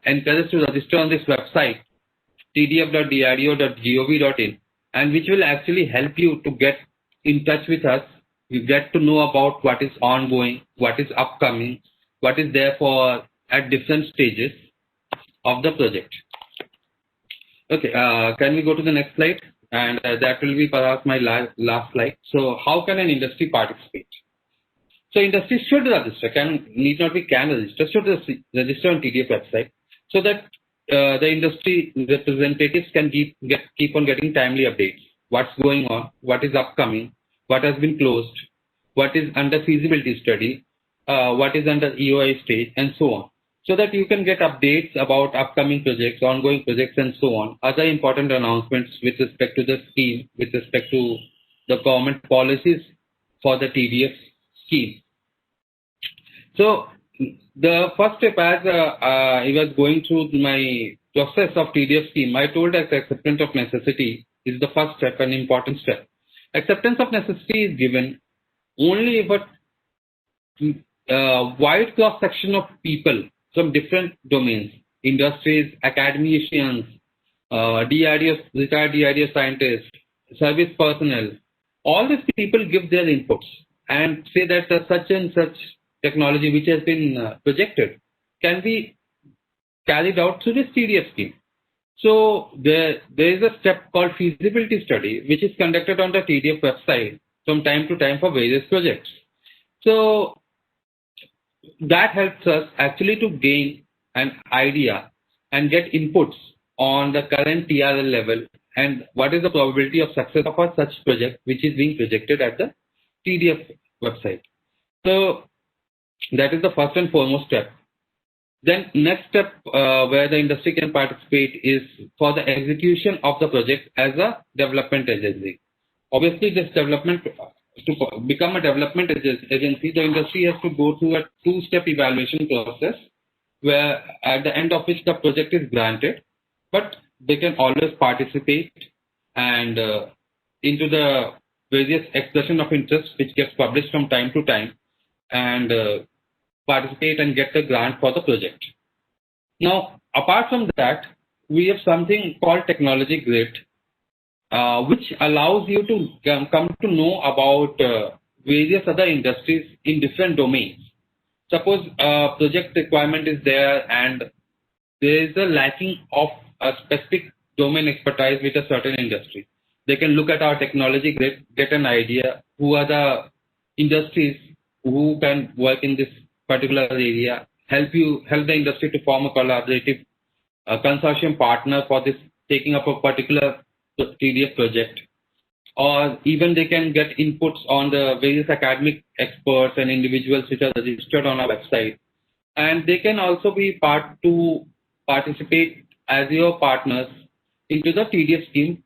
encouraged to register on this website, tdf.drdo.gov.in, and which will actually help you to get in touch with us. You get to know about what is ongoing, what is upcoming, what is there for at different stages of the project. Okay, can we go to the next slide? And that will be perhaps my last slide. So how can an industry participate? So industry should register, need not be can register, should register on TDF website, so that the industry representatives can keep on getting timely updates. What's going on, what is upcoming, what has been closed, what is under feasibility study, what is under EOI stage, and so on. So that you can get updates about upcoming projects, ongoing projects, and so on. Other important announcements with respect to the scheme, with respect to the government policies for the TDF scheme. So the first step, as I was going through my process of TDF scheme, I told that acceptance of necessity is the first step, an important step. Acceptance of necessity is given only if a wide cross section of people from different domains, industries, academicians, DRDO, retired DRDO scientists, service personnel, all these people give their inputs and say that such and such technology which has been projected can be carried out through this TDF scheme. So there is a step called feasibility study, which is conducted on the TDF website from time to time for various projects. So that helps us actually to gain an idea and get inputs on the current TRL level and what is the probability of success of a such project which is being projected at the TDF website. So that is the first and foremost step. Then next step where the industry can participate is for the execution of the project as a development agency. Obviously, this development, to become a development agency, the industry has to go through a two-step evaluation process where at the end of which the project is granted, but they can always participate and into the various expression of interest which gets published from time to time and participate and get the grant for the project. Now, apart from that, we have something called technology grid, which allows you to come to know about various other industries in different domains. Suppose a project requirement is there and there is a lacking of a specific domain expertise with a certain industry. They can look at our technology grid, get an idea who are the industries who can work in this particular area, help the industry to form a collaborative consortium partner for this taking up a particular TDF project, or even they can get inputs on the various academic experts and individuals which are registered on our website, and they can also be participate as your partners into the TDF scheme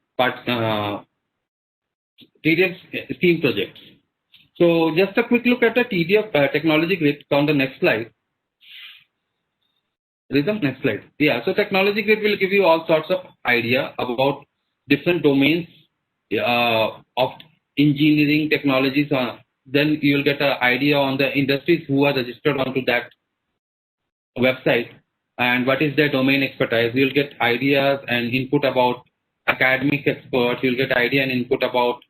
projects. So just a quick look at the TDF technology grid on the next slide. Rhythm, next slide. Yeah, so technology grid will give you all sorts of idea about different domains of engineering technologies. Then you will get an idea on the industries who are registered onto that website and what is their domain expertise. You will get ideas and input about academic experts. You will get idea and input about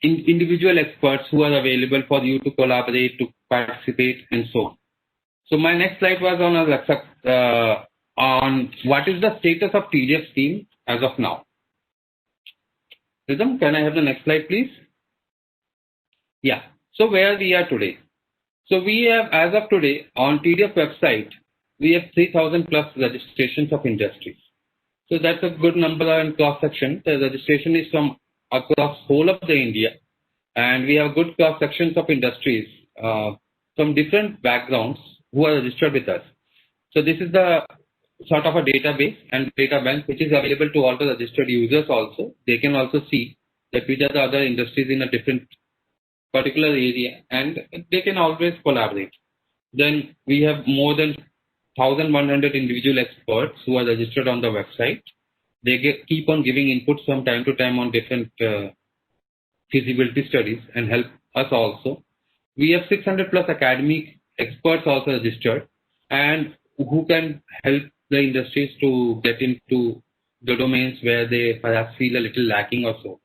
individual experts who are available for you to collaborate, to participate, and so on. So my next slide was on what is the status of TDF scheme as of now. Rhythm, can I have the next slide, please? Yeah. So where we are today. So we have, as of today, on TDF website, we have 3,000 plus registrations of industries. So that's a good number in cross section. The registration is from across whole of the India, and we have good cross sections of industries from different backgrounds who are registered with us. So this is the sort of a database and data bank which is available to all the registered users also. They can also see that which are the other industries in a different particular area, and they can always collaborate. Then we have more than 1,100 individual experts who are registered on the website. They keep on giving inputs from time to time on different feasibility studies and help us also. We have 600 plus academic experts also registered and who can help the industries to get into the domains where they perhaps feel a little lacking or so.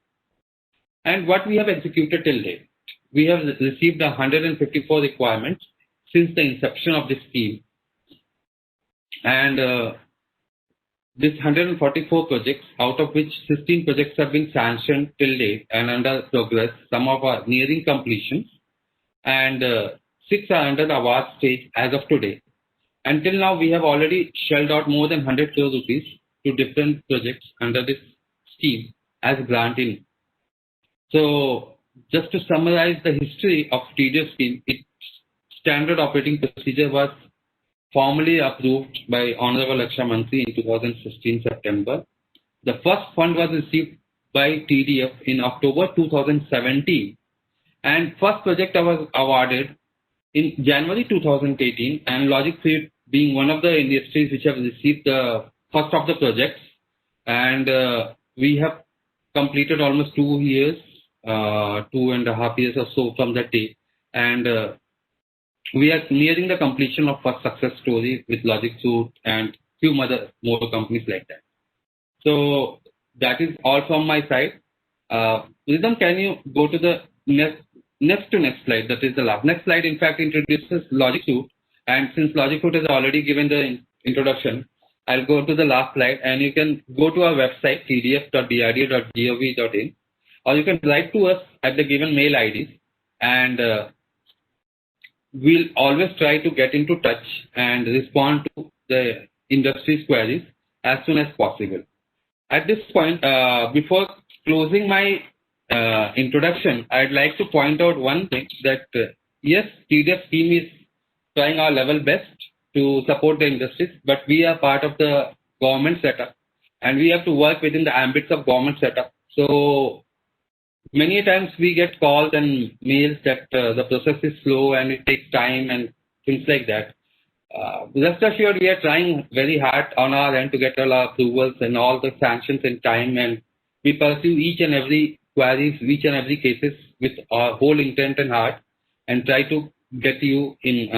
And what we have executed till date, we have received 154 requirements since the inception of this scheme. And this 144 projects, out of which 16 projects have been sanctioned till date and under progress. Some of are nearing completion, and 6 are under the award stage as of today. Until now, we have already shelled out more than 100 crore rupees to different projects under this scheme as granting. So, just to summarize the history of TDF scheme, its standard operating procedure was formally approved by Honorable Raksha Mantri in 2016 September. The first fund was received by TDF in October 2017, and first project was awarded in January 2018, and Logic 3 being one of the industries which have received the first of the projects, and we have completed almost 2 years, 2.5 years or so from that day, and we are nearing the completion of first success story with Logic Suite and few more companies like that. So that is all from my side. Rhythm, can you go to the next slide? That is the last. Next slide, in fact, introduces Logic Suite. And since Logic Suite has already given the introduction, I'll go to the last slide, and you can go to our website, tdf.drdo.gov.in, or you can write to us at the given mail IDs, and we'll always try to get into touch and respond to the industry's queries as soon as possible. At this point, before closing my introduction, I'd like to point out one thing that yes, TDF scheme is trying our level best to support the industries, but we are part of the government setup, and we have to work within the ambits of government setup. So many times we get calls and mails that the process is slow and it takes time and things like that. Rest assured, we are trying very hard on our end to get all our approvals and all the sanctions in time, and we pursue each and every queries, each and every cases with our whole intent and heart, and try to get you in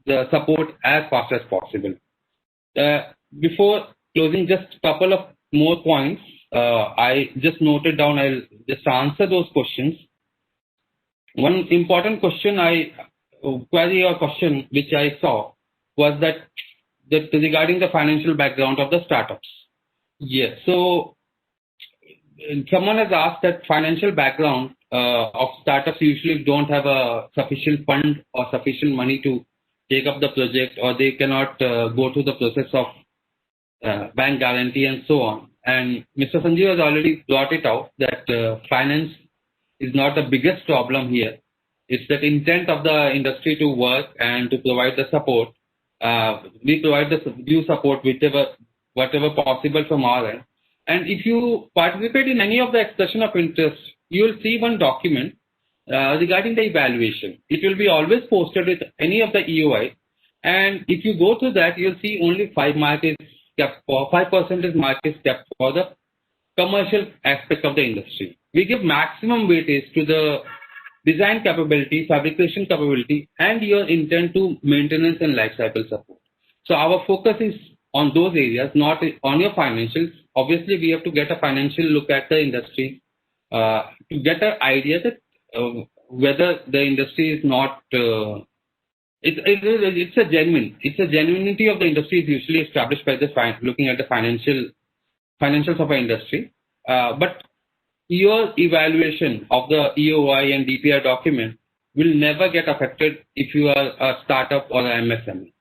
the support as fast as possible. Before closing, just a couple of more points I just noted down. I'll just answer those questions. One important question query or question which I saw was that regarding the financial background of the startups. Yes. So someone has asked that financial background of startups usually don't have a sufficient fund or sufficient money to take up the project, or they cannot go through the process of bank guarantee and so on. And Mr. Sanjeev has already brought it out that finance is not the biggest problem here. It's the intent of the industry to work and to provide the support. We provide the due support whatever possible from our end. And if you participate in any of the expression of interest, you will see one document regarding the evaluation. It will be always posted with any of the EOI. And if you go through that, you'll see only 5% is kept for the commercial aspect of the industry. We give maximum weightage to the design capability, fabrication capability, and your intent to maintenance and life cycle support. So our focus is on those areas, not on your financials. Obviously, we have to get a financial look at the industry to get an idea that whether the industry is not. It's a genuinity of the industry is usually established by looking at the financials of an industry. But your evaluation of the EOI and DPR document will never get affected if you are a startup or an MSME.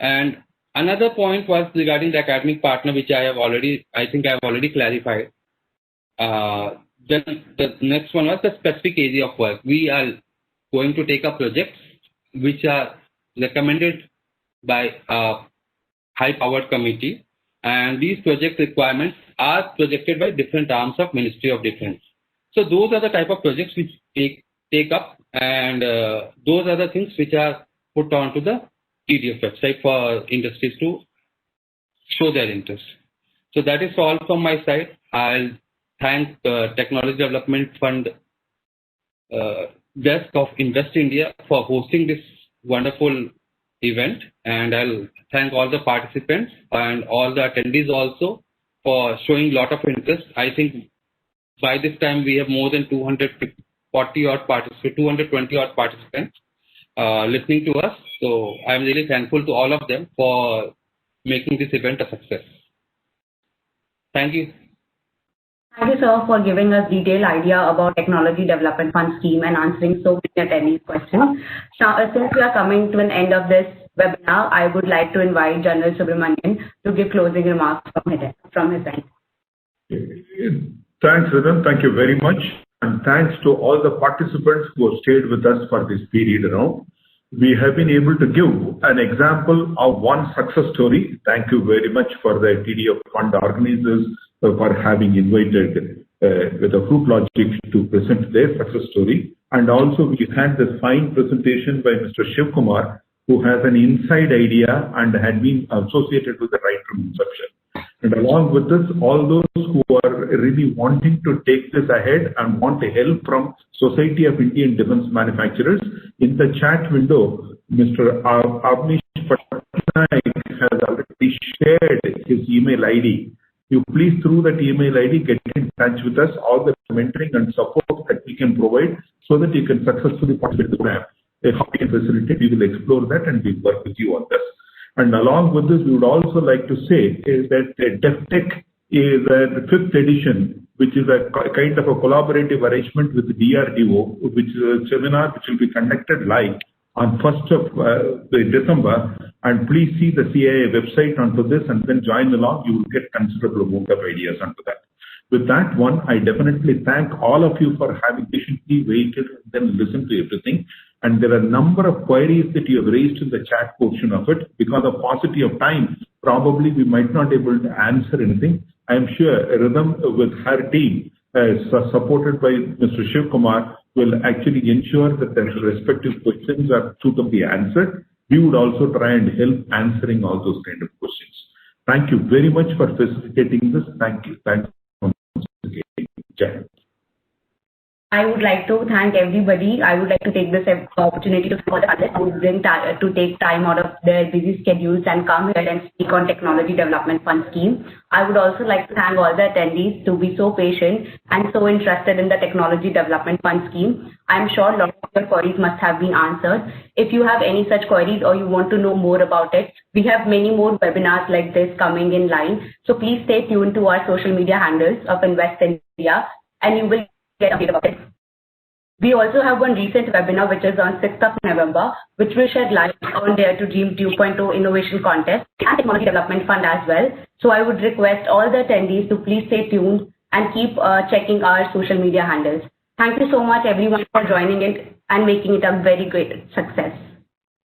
And another point was regarding the academic partner, which I have already clarified. Then the next one was the specific area of work. We are going to take up projects which are recommended by a high-powered committee, and these project requirements are projected by different arms of Ministry of Defense. So those are the type of projects which take up, and those are the things which are put onto the TDF website for industries to show their interest. So that is all from my side. I'll thank the Technology Development Fund desk of Invest India for hosting this wonderful event, and I'll thank all the participants and all the attendees also for showing a lot of interest. I think by this time we have more than 220 odd participants, listening to us. So I'm really thankful to all of them for making this event a success. Thank you. Thank you, sir, for giving us detailed idea about Technology Development Fund scheme and answering so many attendees' questions. Now, since we are coming to an end of this webinar, I would like to invite General Subramanian to give closing remarks from his end. Thanks, Rhythm. Thank you very much. And thanks to all the participants who have stayed with us for this period around. We have been able to give an example of one success story. Thank you very much for the TDF fund organizers for having invited with a Fruit Logic to present their success story. And also we had this fine presentation by Mr. Shiv Kumar, who has an inside idea and had been associated with the right from inception. And along with this, all those who are really wanting to take this ahead and want help from Society of Indian Defence Manufacturers, in the chat window, Mr. Avnish Patnaik has already shared his email ID. You please, through that email ID, get in touch with us, all the mentoring and support that we can provide so that you can successfully participate in the program. How we can facilitate, we will explore that and we'll work with you on this. And along with this, we would also like to say is that DevTech is the 5th edition, which is a kind of a collaborative arrangement with the DRDO, which is a seminar which will be conducted live on 1st of December. And please see the CIA website onto this and then join along. You will get considerable amount of ideas onto that. With that one, I definitely thank all of you for having patiently waited and then listened to everything. And there are a number of queries that you have raised in the chat portion of it. Because of paucity of time, probably we might not be able to answer anything. I am sure Rhythm with her team, supported by Mr. Shiv Kumar, will actually ensure that the respective questions are suitably answered. We would also try and help answering all those kind of questions. Thank you very much for facilitating this. Thank you. Thank you. I would like to thank everybody. I would like to take this opportunity to thank others who bring to take time out of their busy schedules and come here and speak on Technology Development Fund scheme. I would also like to thank all the attendees to be so patient and so interested in the Technology Development Fund scheme. I'm sure a lot of your queries must have been answered. If you have any such queries or you want to know more about it, we have many more webinars like this coming in line. So please stay tuned to our social media handles of Invest India and you will get updated about it. We also have one recent webinar which is on 6th of November, which will shed light on Dare to Dream 2.0 Innovation Contest and Technology Development Fund as well. So I would request all the attendees to please stay tuned and keep checking our social media handles. Thank you so much everyone for joining it and making it a very great success.